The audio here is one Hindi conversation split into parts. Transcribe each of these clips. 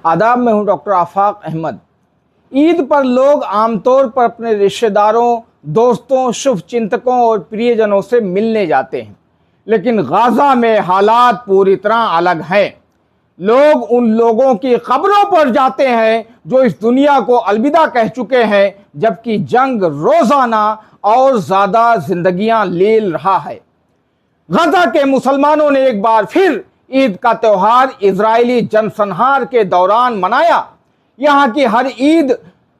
आदाब, मैं हूं डॉक्टर आफाक अहमद। ईद पर लोग आमतौर पर अपने रिश्तेदारों, दोस्तों, शुभचिंतकों और प्रियजनों से मिलने जाते हैं, लेकिन गाज़ा में हालात पूरी तरह अलग हैं। लोग उन लोगों की कब्रों पर जाते हैं जो इस दुनिया को अलविदा कह चुके हैं, जबकि जंग रोज़ाना और ज़्यादा जिंदगियां ले रहा है। गाज़ा के मुसलमानों ने एक बार फिर ईद का त्यौहार इजरायली जनसंहार के दौरान मनाया। यहाँ की हर ईद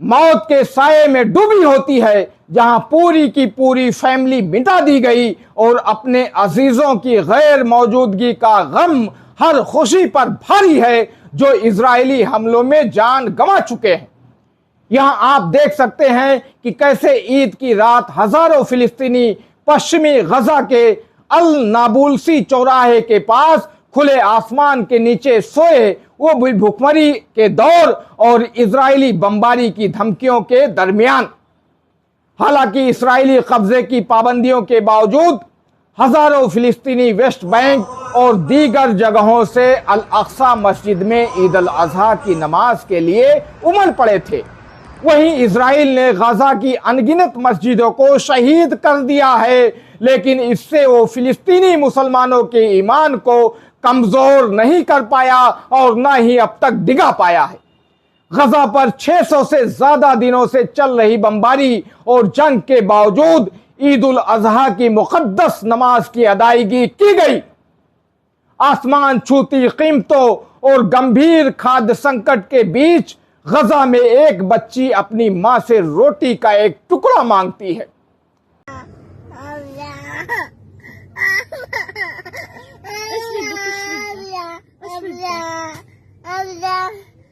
मौत के साये में डूबी होती है, जहाँ पूरी की पूरी फैमिली मिटा दी गई और अपने अजीजों की गैर मौजूदगी का गम हर खुशी पर भारी है जो इजरायली हमलों में जान गंवा चुके हैं। यहाँ आप देख सकते हैं कि कैसे ईद की रात हजारों फिलिस्तीनी पश्चिमी गजा के अल नाबुल्सी चौराहे के पास खुले आसमान के नीचे सोए, वो भी भुखमरी के दौर और इजरायली बमबारी की धमकियों के दरमियान। हालांकि इजरायली कब्जे की पाबंदियों के बावजूद हजारों फिलिस्तीनी वेस्ट बैंक और दीगर जगहों से अल अक्सा मस्जिद में ईद अल अजहा की नमाज के लिए उमड़ पड़े थे। वहीं इजराइल ने गाजा की अनगिनत मस्जिदों को शहीद कर दिया है, लेकिन इससे वो फिलिस्तीनी मुसलमानों के ईमान को कमजोर नहीं कर पाया और न ही अब तक डिगा पाया है। गजा पर 600 से ज्यादा दिनों से चल रही बमबारी और जंग के बावजूद ईद उल अजहा की मुकद्दस नमाज की अदायगी की गई। आसमान छूती कीमतों और गंभीर खाद्य संकट के बीच गजा में एक बच्ची अपनी मां से रोटी का एक टुकड़ा मांगती है।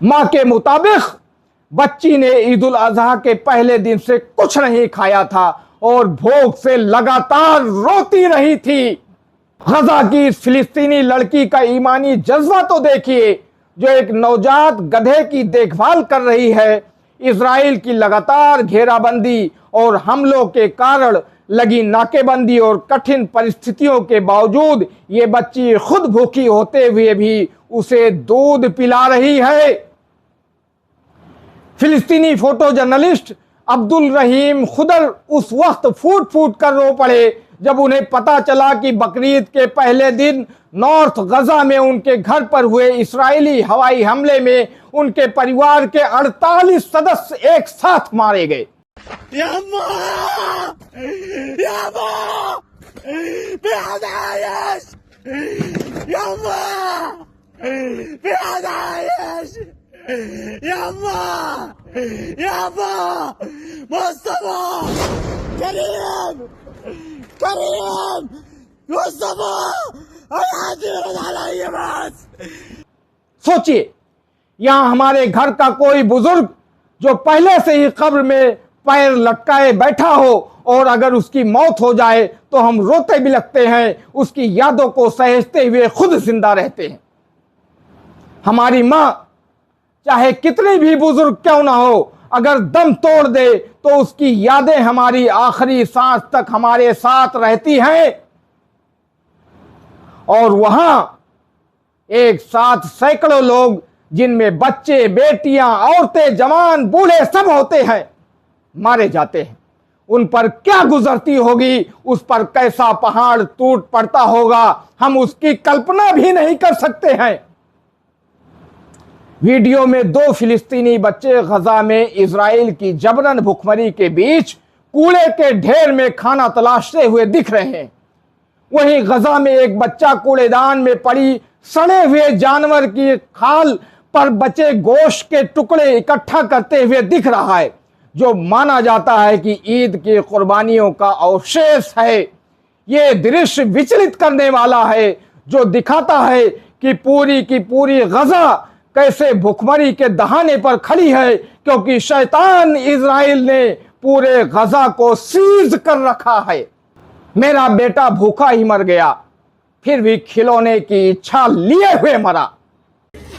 मां के मुताबिक बच्ची ने ईद उल अजहा के पहले दिन से कुछ नहीं खाया था और भूख से लगातार रोती रही थी। गजा की इस फिलिस्तीनी लड़की का ईमानी जज्बा तो देखिए, जो एक नवजात गधे की देखभाल कर रही है। इजराइल की लगातार घेराबंदी और हमलों के कारण लगी नाकेबंदी और कठिन परिस्थितियों के बावजूद ये बच्ची खुद भूखी होते हुए भी उसे दूध पिला रही है। फिलिस्तीनी फोटो जर्नलिस्ट अब्दुल रहीम खुदर उस वक्त फूट फूट कर रो पड़े जब उन्हें पता चला कि बकरीद के पहले दिन नॉर्थ गजा में उनके घर पर हुए इस्राएली हवाई हमले में उनके परिवार के 48 सदस्य एक साथ मारे गए। सोचिए, यहाँ हमारे घर का कोई बुजुर्ग जो पहले से ही कब्र में पैर लटकाए बैठा हो और अगर उसकी मौत हो जाए तो हम रोते भी लगते हैं, उसकी यादों को सहेजते हुए खुद जिंदा रहते हैं। हमारी माँ चाहे कितनी भी बुजुर्ग क्यों ना हो, अगर दम तोड़ दे तो उसकी यादें हमारी आखिरी सांस तक हमारे साथ रहती हैं। और वहां एक साथ सैकड़ों लोग, जिनमें बच्चे, बेटियां, औरतें, जवान, बूढ़े सब होते हैं, मारे जाते हैं। उन पर क्या गुजरती होगी, उस पर कैसा पहाड़ टूट पड़ता होगा, हम उसकी कल्पना भी नहीं कर सकते हैं। वीडियो में 2 फिलिस्तीनी बच्चे गजा में इजराइल की जबरन भुखमरी के बीच कूड़े के ढेर में खाना तलाशते हुए दिख रहे हैं। वहीं गजा में एक बच्चा कूड़ेदान में पड़ी सड़े हुए जानवर की खाल पर बचे गोश्त के टुकड़े इकट्ठा करते हुए दिख रहा है, जो माना जाता है कि ईद की कुर्बानियों का अवशेष है। ये दृश्य विचलित करने वाला है, जो दिखाता है कि पूरी की पूरी गजा कैसे भुखमरी के दहाने पर खड़ी है, क्योंकि शैतान इजराइल ने पूरे गजा को सीज कर रखा है। मेरा बेटा भूखा ही मर गया, फिर भी खिलौने की इच्छा लिए हुए मरा।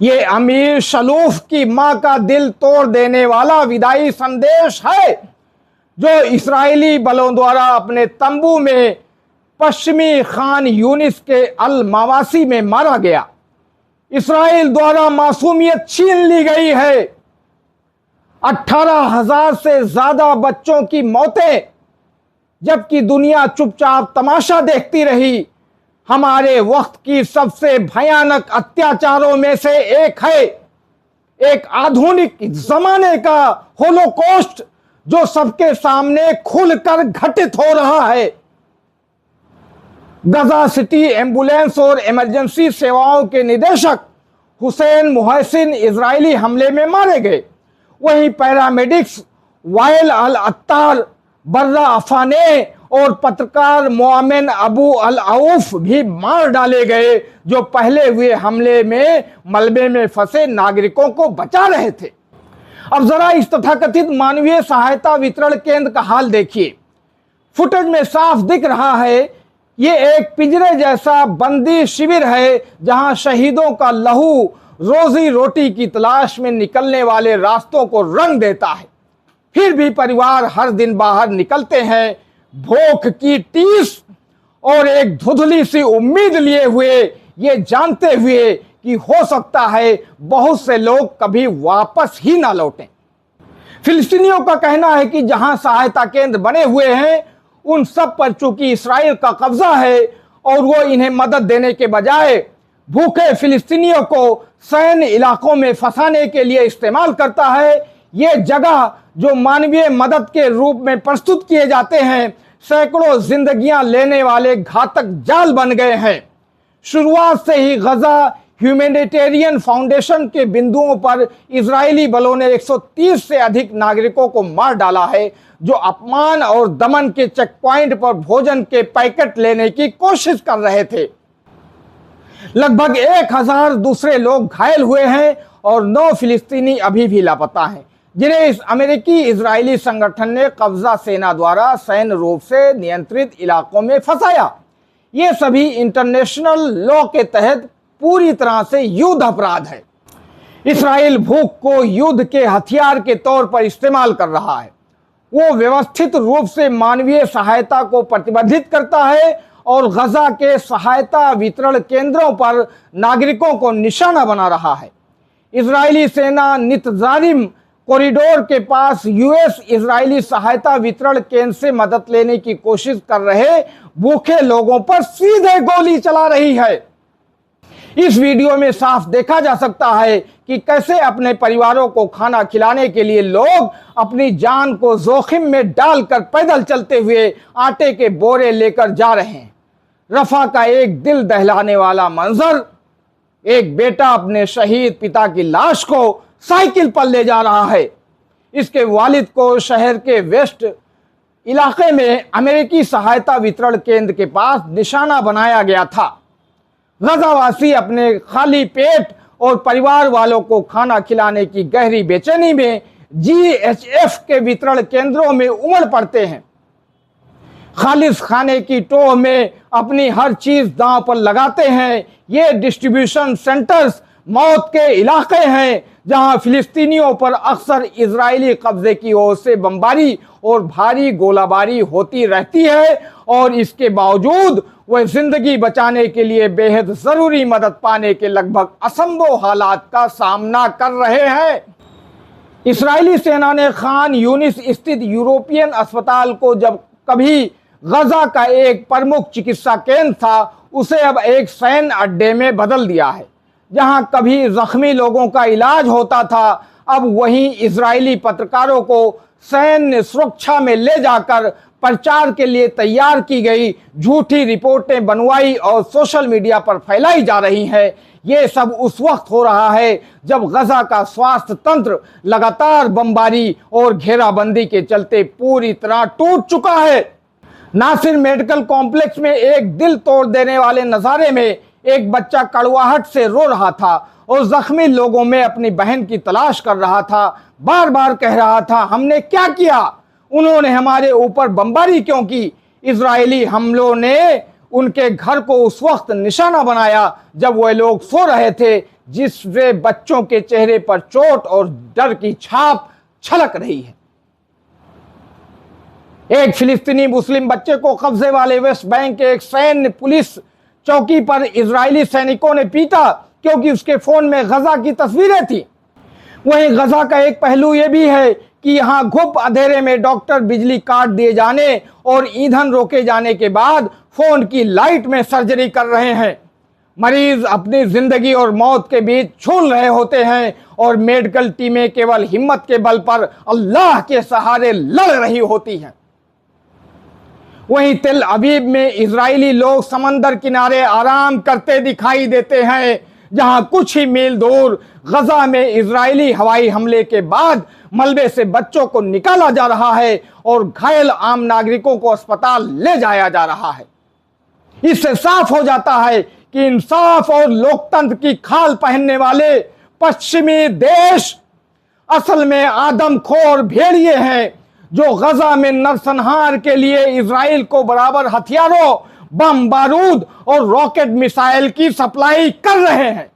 ये अमीर शलूफ की मां का दिल तोड़ देने वाला विदाई संदेश है, जो इस्राएली बलों द्वारा अपने तंबू में पश्चिमी खान यूनिस के अल मवासी में मारा गया। इस्राएल द्वारा मासूमियत छीन ली गई है। 18,000 से ज्यादा बच्चों की मौतें, जबकि दुनिया चुपचाप तमाशा देखती रही। हमारे वक्त की सबसे भयानक अत्याचारों में से एक है, एक आधुनिक जमाने का होलोकॉस्ट, जो सबके सामने खुलकर घटित हो रहा है। गजा सिटी एम्बुलेंस और इमरजेंसी सेवाओं के निदेशक हुसैन मुहसिन इजरायली हमले में मारे गए। वहीं पैरामेडिक्स वाइल अल अत्तार, बर्रा अफाने और पत्रकार मोमिन अबू अल आउफ भी मार डाले गए, जो पहले हुए हमले में मलबे में फंसे नागरिकों को बचा रहे थे। अब जरा इस तथाकथित मानवीय सहायता वितरण केंद्र का हाल देखिए। फुटेज में साफ दिख रहा है, ये एक पिंजरे जैसा बंदी शिविर है, जहां शहीदों का लहू रोजी रोटी की तलाश में निकलने वाले रास्तों को रंग देता है। फिर भी परिवार हर दिन बाहर निकलते हैं, भूख की टीस और एक धुंधली सी उम्मीद लिए हुए, ये जानते हुए कि हो सकता है बहुत से लोग कभी वापस ही ना लौटें। फिलिस्तीनियों का कहना है कि जहां सहायता केंद्र बने हुए हैं, उन सब पर चूंकि इसराइल का कब्जा है और वो इन्हें मदद देने के बजाय भूखे फिलिस्तीनियों को सैन्य इलाकों में फंसाने के लिए इस्तेमाल करता है। ये जगह जो मानवीय मदद के रूप में प्रस्तुत किए जाते हैं, सैकड़ों जिंदगियां लेने वाले घातक जाल बन गए हैं। शुरुआत से ही गजा ह्यूमैनिटेरियन फाउंडेशन के बिंदुओं पर इजरायली बलों ने 130 से अधिक नागरिकों को मार डाला है, जो अपमान और दमन के चेक पॉइंट पर भोजन के पैकेट लेने की कोशिश कर रहे थे। लगभग 1000 दूसरे लोग घायल हुए हैं और 9 फिलिस्तीनी अभी भी लापता हैं, जिन्हें इस अमेरिकी इजरायली संगठन ने कब्जा सेना द्वारा सैन्य रूप से नियंत्रित इलाकों में फंसाया। ये सभी इंटरनेशनल लॉ के तहत पूरी तरह से युद्ध अपराध है। इसराइल भूख को युद्ध के हथियार के तौर पर इस्तेमाल कर रहा है। वो व्यवस्थित रूप से मानवीय सहायता को प्रतिबंधित करता है और गजा के सहायता वितरण केंद्रों पर नागरिकों को निशाना बना रहा है। इजरायली सेना नितजारिम कॉरिडोर के पास यूएस इजरायली सहायता वितरण केंद्र से मदद लेने की कोशिश कर रहे भूखे लोगों पर सीधे गोली चला रही है। इस वीडियो में साफ देखा जा सकता है कि कैसे अपने परिवारों को खाना खिलाने के लिए लोग अपनी जान को जोखिम में डालकर पैदल चलते हुए आटे के बोरे लेकर जा रहे हैं। रफा का एक दिल दहलाने वाला मंजर, एक बेटा अपने शहीद पिता की लाश को साइकिल पर ले जा रहा है। इसके वालिद को शहर के वेस्ट इलाके में अमेरिकी सहायता वितरण केंद्र के पास निशाना बनाया गया था। गजावासी अपने खाली पेट और परिवार वालों को खाना खिलाने की गहरी बेचैनी में जीएचएफ के वितरण केंद्रों में उमड़ पड़ते हैं। खालिस खाने की टोह में अपनी हर चीज दांव पर लगाते हैं। ये डिस्ट्रीब्यूशन सेंटर्स मौत के इलाके हैं जहां फिलिस्तीनियों पर अक्सर इजरायली कब्जे की ओर से बमबारी और भारी गोलाबारी होती रहती है, और इसके बावजूद वह जिंदगी बचाने के लिए बेहद जरूरी मदद पाने के लगभग असंभव हालात का सामना कर रहे हैं। इस्राएली सेना ने खान यूनिस स्थित यूरोपियन अस्पताल को जब कभी गजा का एक प्रमुख चिकित्सा केंद्र था, उसे अब एक सैन्य अड्डे में बदल दिया है। जहां कभी जख्मी लोगों का इलाज होता था, अब वहीं इजरायली पत्रकारों को सैन्य सुरक्षा में ले जाकर प्रचार के लिए तैयार की गई झूठी रिपोर्टें बनवाई और सोशल मीडिया पर फैलाई जा रही हैं। ये सब उस वक्त हो रहा है जब गजा का स्वास्थ्य तंत्र लगातार बमबारी और घेराबंदी के चलते पूरी तरह टूट चुका है। नासिर मेडिकल कॉम्प्लेक्स में एक दिल तोड़ देने वाले नजारे में एक बच्चा कड़वाहट से रो रहा था और जख्मी लोगों में अपनी बहन की तलाश कर रहा था। बार बार कह रहा था, हमने क्या किया, उन्होंने हमारे ऊपर बमबारी क्यों की। इजरायली हमलों ने उनके घर को उस वक्त निशाना बनाया जब वह लोग सो रहे थे, जिससे बच्चों के चेहरे पर चोट और डर की छाप छलक रही है। एक फिलिस्तीनी मुस्लिम बच्चे को कब्जे वाले वेस्ट बैंक के एक सैन्य पुलिस चौकी पर इजरायली सैनिकों ने पीटा क्योंकि उसके फोन में गजा की तस्वीरें थी। वहीं गजा का एक पहलू यह भी है कि यहाँ घुप अंधेरे में डॉक्टर बिजली काट दिए जाने और ईंधन रोके जाने के बाद फोन की लाइट में सर्जरी कर रहे हैं। मरीज अपनी जिंदगी और मौत के बीच झूल रहे होते हैं और मेडिकल टीमें केवल हिम्मत के बल पर अल्लाह के सहारे लड़ रही होती हैं। वहीं तेल अवीव में इजरायली लोग समंदर किनारे आराम करते दिखाई देते हैं, जहां कुछ ही मील दूर गजा में इजरायली हवाई हमले के बाद मलबे से बच्चों को निकाला जा रहा है और घायल आम नागरिकों को अस्पताल ले जाया जा रहा है। इससे साफ हो जाता है कि इंसाफ और लोकतंत्र की खाल पहनने वाले पश्चिमी देश असल में आदमखोर भेड़िए हैं जो गजा में नरसंहार के लिए इजराइल को बराबर हथियारों, बम बारूद और रॉकेट मिसाइल की सप्लाई कर रहे हैं।